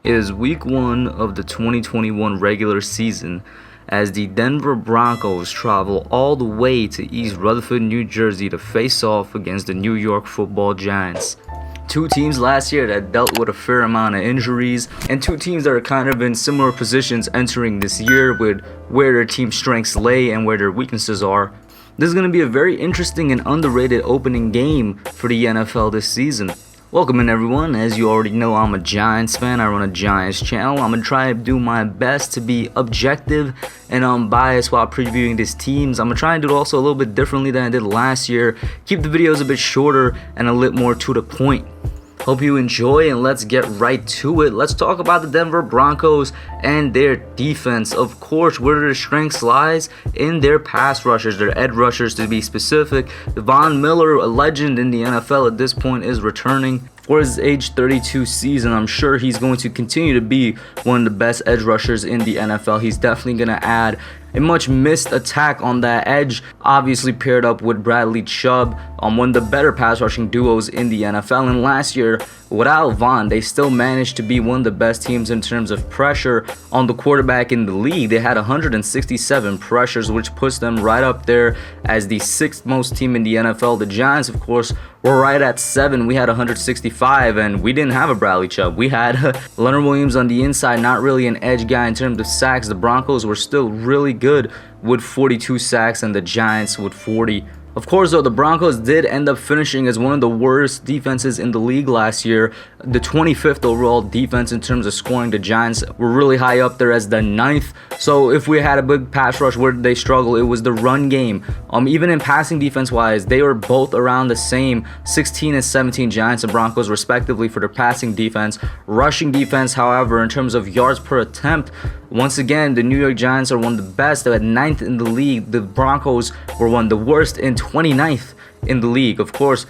It is week 1 of the 2021 regular season as the Denver Broncos travel all the way to East Rutherford, New Jersey to face off against the New York Football Giants. Two teams last year that dealt with a fair amount of injuries, and two teams that are kind of in similar positions entering this year with where their team strengths lay and where their weaknesses are. This is going to be a very interesting and underrated opening game for the NFL this season. Welcome in everyone. As you already know, I'm a Giants fan. I run a Giants channel. I'm going to try to do my best to be objective and unbiased while previewing these teams. I'm going to try and do it also a little bit differently than I did last year. Keep the videos a bit shorter and a little more to the point. Hope you enjoy, and let's get right to it. Let's talk about the Denver Broncos and their defense. Of course, where their strengths lies in their pass rushers, their edge rushers to be specific. Von Miller, a legend in the NFL at this point, is returning for his age 32 season. I'm sure he's going to continue to be one of the best edge rushers in the NFL. He's definitely going to add a much missed attack on that edge, obviously paired up with Bradley Chubb, one of the better pass rushing duos in the NFL. And last year, without Von, they still managed to be one of the best teams in terms of pressure on the quarterback in the league. They had 167 pressures, which puts them right up there as the 6th most team in the NFL. The Giants, of course, were right at 7. We had 165, and we didn't have a Bradley Chubb. We had Leonard Williams on the inside, not really an edge guy in terms of sacks. The Broncos were still really good with 42 sacks, and the Giants with 40. Of course, though, the Broncos did end up finishing as one of the worst defenses in the league last year. The 25th overall defense in terms of scoring. The Giants were really high up there as the 9th. So if we had a big pass rush, where did they struggle? It was the run game. Even in passing defense-wise, they were both around the same 16 and 17 Giants and Broncos respectively for their passing defense. Rushing defense, however, in terms of yards per attempt, once again, the New York Giants are one of the best. They're at 9th in the league. The Broncos were one of the worst in 29th in the league. Of course,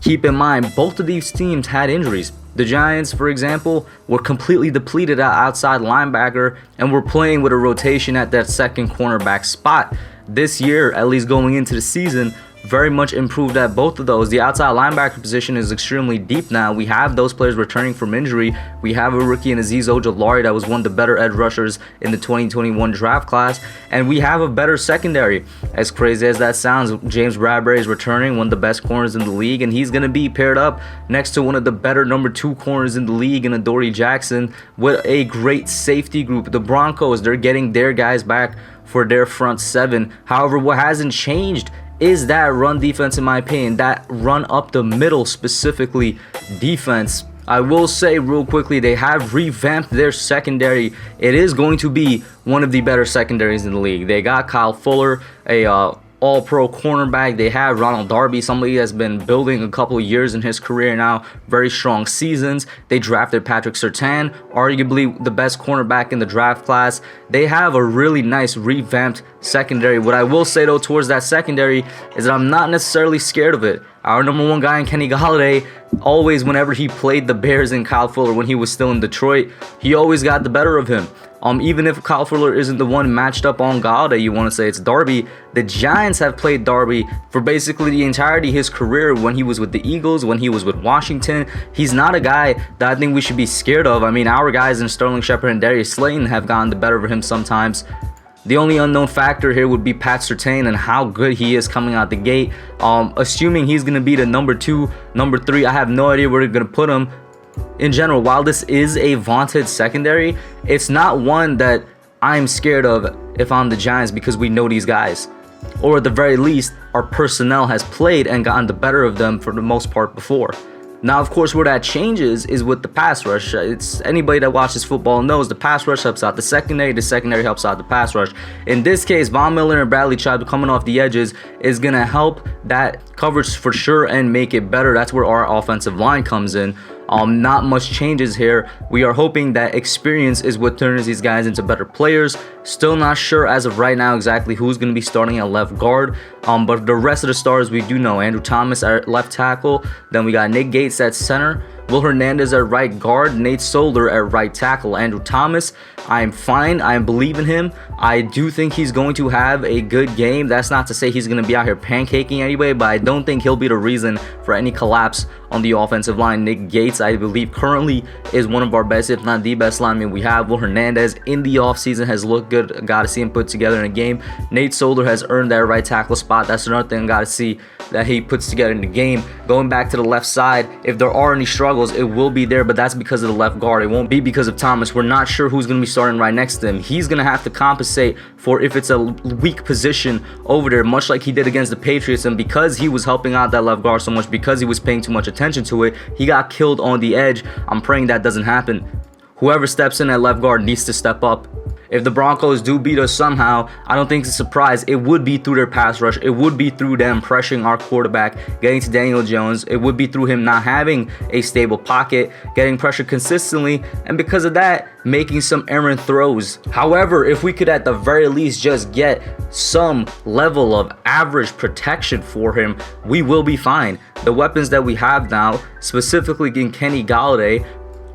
keep in mind, both of these teams had injuries. The Giants, for example, were completely depleted at outside linebacker and were playing with a rotation at that second cornerback spot. This year, at least going into the season, very much improved at both of those. The outside linebacker position is extremely deep now. We have those players returning from injury. We have a rookie in Azeez Ojulari that was one of the better edge rushers in the 2021 draft class. And we have a better secondary. As crazy as that sounds, James Bradbury is returning, one of the best corners in the league, and he's going to be paired up next to one of the better number 2 corners in the league in Adoree Jackson with a great safety group. The Broncos, they're getting their guys back for their front 7. However, what hasn't changed is that run defense, in my opinion, that run up the middle specifically defense. I will say real quickly, they have revamped their secondary. It is going to be one of the better secondaries in the league. They got Kyle Fuller, a all-pro cornerback. They have Ronald Darby, somebody that's been building a couple of years in his career now, very strong seasons. They drafted Patrick Surtain, arguably the best cornerback in the draft class. They have a really nice revamped secondary. What I will say, though, towards that secondary is that I'm not necessarily scared of it. Our number 1 guy in Kenny Golladay, always whenever he played the Bears and Kyle Fuller when he was still in Detroit, he always got the better of him. Even if Kyle Fuller isn't the one matched up on Golladay, you want to say it's Darby. The Giants have played Darby for basically the entirety of his career when he was with the Eagles, when he was with Washington. He's not a guy that I think we should be scared of. I mean, our guys in Sterling Shepard and Darius Slayton have gotten the better of him sometimes. The only unknown factor here would be Pat Surtain and how good he is coming out the gate. Assuming he's going to be the number 2, number 3, I have no idea where they're going to put him. In general, while this is a vaunted secondary, it's not one that I'm scared of if I'm the Giants, because we know these guys. Or at the very least, our personnel has played and gotten the better of them for the most part before. Now, of course, where that changes is with the pass rush. It's anybody that watches football knows the pass rush helps out the secondary helps out the pass rush. In this case, Von Miller and Bradley Chubb coming off the edges is going to help that coverage for sure and make it better. That's where our offensive line comes in. Not much changes here. We are hoping that experience is what turns these guys into better players. Still not sure as of right now exactly who's going to be starting at left guard. But the rest of the stars we do know. Andrew Thomas at left tackle. Then we got Nick Gates at center. Will Hernandez at right guard, Nate Solder at right tackle. Andrew Thomas, I'm fine. I believe in him. I do think he's going to have a good game. That's not to say he's going to be out here pancaking anyway, but I don't think he'll be the reason for any collapse on the offensive line. Nick Gates, I believe, currently is one of our best, if not the best lineman we have. Will Hernandez in the offseason has looked good. Got to see him put together in a game. Nate Solder has earned that right tackle spot. That's another thing I got to see that he puts together in the game. Going back to the left side, if there are any struggles, it will be there, but that's because of the left guard. It won't be because of Thomas. We're not sure who's going to be starting right next to him. He's going to have to compensate for if it's a weak position over there, much like he did against the Patriots. And because he was helping out that left guard so much, because he was paying too much attention to it, he got killed on the edge. I'm praying that doesn't happen. Whoever steps in at left guard needs to step up. If the Broncos do beat us somehow, I don't think it's a surprise. It would be through their pass rush. It would be through them pressuring our quarterback, getting to Daniel Jones. It would be through him not having a stable pocket, getting pressure consistently, and because of that, making some errant throws. However, if we could at the very least just get some level of average protection for him, we will be fine. The weapons that we have now, specifically in Kenny Golladay,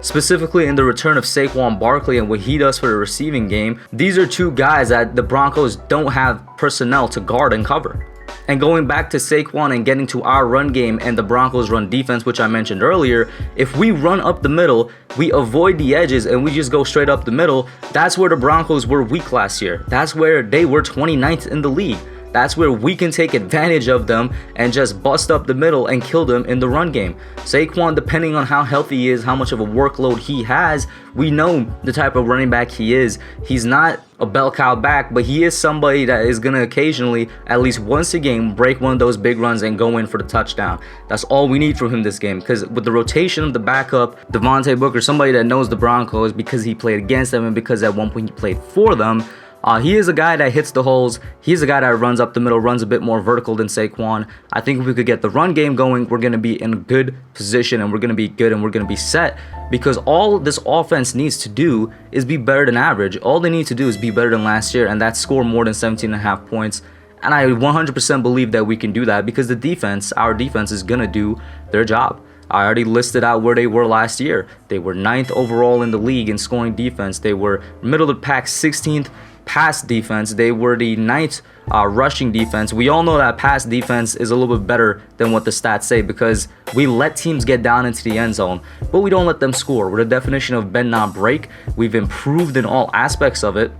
specifically in the return of Saquon Barkley and what he does for the receiving game, these are two guys that the Broncos don't have personnel to guard and cover. And going back to Saquon and getting to our run game and the Broncos run defense, which I mentioned earlier, if we run up the middle, we avoid the edges and we just go straight up the middle, that's where the Broncos were weak last year. That's where they were 29th in the league. That's where we can take advantage of them and just bust up the middle and kill them in the run game. Saquon, depending on how healthy he is, how much of a workload he has, we know the type of running back he is. He's not a bell cow back, but he is somebody that is going to occasionally, at least once a game, break one of those big runs and go in for the touchdown. That's all we need from him this game, because with the rotation of the backup, Devontae Booker, somebody that knows the Broncos because he played against them and because at one point he played for them, he is a guy that hits the holes. He's a guy that runs up the middle, runs a bit more vertical than Saquon. I think if we could get the run game going, we're going to be in a good position and we're going to be good and we're going to be set, because all this offense needs to do is be better than average. All they need to do is be better than last year, and that's score more than 17.5 points. And I 100% believe that we can do that because the defense, our defense, is going to do their job. I already listed out where they were last year. They were 9th overall in the league in scoring defense. They were middle of the pack, 16th pass defense. They were the 9th rushing defense. We all know that pass defense is a little bit better than what the stats say because we let teams get down into the end zone, but we don't let them score. We're the definition of bend not break. We've improved in all aspects of it,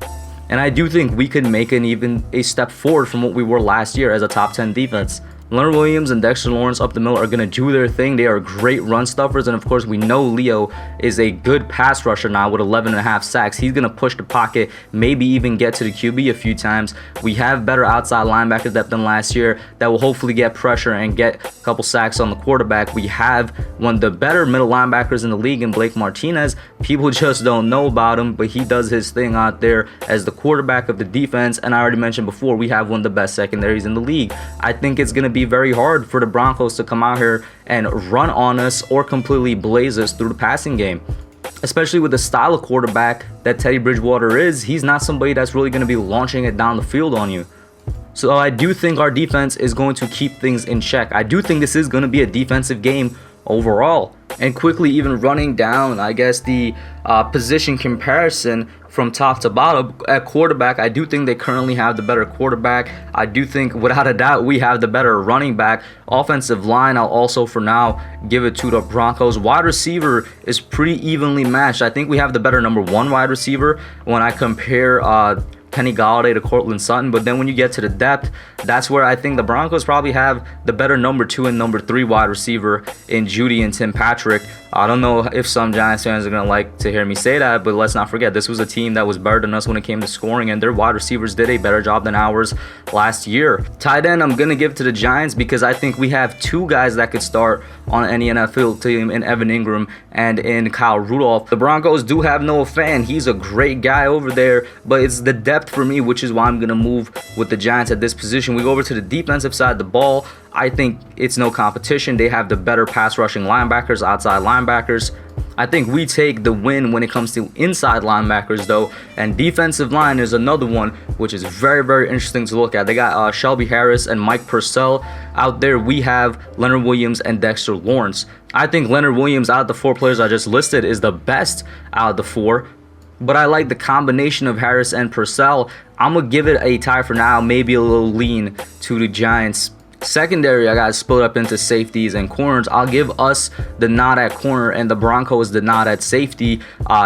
and I do think we could make even a step forward from what we were last year as a top 10 defense. Leonard Williams and Dexter Lawrence up the middle are going to do their thing. They are great run stuffers. And of course, we know Leo is a good pass rusher now with 11.5 sacks. He's going to push the pocket, maybe even get to the QB a few times. We have better outside linebacker depth than last year that will hopefully get pressure and get a couple sacks on the quarterback. We have one of the better middle linebackers in the league in Blake Martinez. People just don't know about him, but he does his thing out there as the quarterback of the defense. And I already mentioned before, we have one of the best secondaries in the league. I think it's going to be very hard for the Broncos to come out here and run on us or completely blaze us through the passing game, especially with the style of quarterback that Teddy Bridgewater is. He's not somebody that's really going to be launching it down the field on you. So I do think our defense is going to keep things in check. I do think this is going to be a defensive game overall. And quickly, even running down, I guess, the position comparison from top to bottom at quarterback, I do think they currently have the better quarterback. I do think, without a doubt, we have the better running back. Offensive line, I'll also, for now, give it to the Broncos. Wide receiver is pretty evenly matched. I think we have the better number 1 wide receiver when I compare Kenny Golladay to Cortland Sutton, but then when you get to the depth, that's where I think the Broncos probably have the better number 2 and number 3 wide receiver in Judy and Tim Patrick. I don't know if some Giants fans are going to like to hear me say that, but let's not forget, this was a team that was better than us when it came to scoring, and their wide receivers did a better job than ours last year. Tight end, I'm going to give to the Giants because I think we have 2 guys that could start on any NFL team in Evan Ingram and in Kyle Rudolph. The Broncos do have Noah Fant. He's a great guy over there, but it's the depth for me, which is why I'm going to move with the Giants at this position. We go over to the defensive side of the ball. I think it's no competition. They have the better pass rushing linebackers, outside linebackers. I think we take the win when it comes to inside linebackers, though. And defensive line is another one, which is very, very interesting to look at. They got Shelby Harris and Mike Purcell out there. We have Leonard Williams and Dexter Lawrence. I think Leonard Williams, out of the 4 players I just listed, is the best out of the 4. But I like the combination of Harris and Purcell. I'm going to give it a tie for now, maybe a little lean to the Giants Secondary, I got to split up into safeties and corners. I'll give us the nod at corner and the Broncos the nod at safety.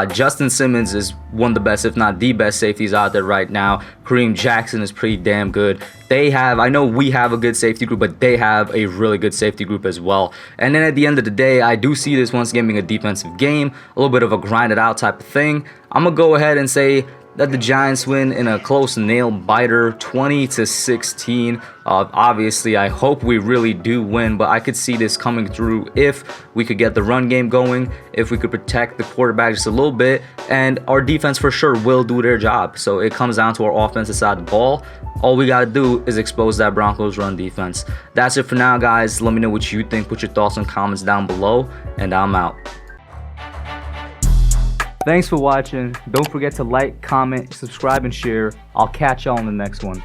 Justin Simmons is one of the best, if not the best safeties out there right now. Kareem Jackson is pretty damn good. I know we have a good safety group, but they have a really good safety group as well. And then at the end of the day, I do see this once again being a defensive game, a little bit of a grinded out type of thing. I'm going to go ahead and say that the Giants win in a close nail biter, 20-16. Obviously, I hope we really do win, but I could see this coming through if we could get the run game going, if we could protect the quarterback just a little bit, and our defense for sure will do their job. So it comes down to our offensive side of the ball. All we got to do is expose that Broncos run defense. That's it for now, guys. Let me know what you think. Put your thoughts and comments down below, and I'm out. Thanks for watching. Don't forget to like, comment, subscribe, and share. I'll catch y'all in the next one.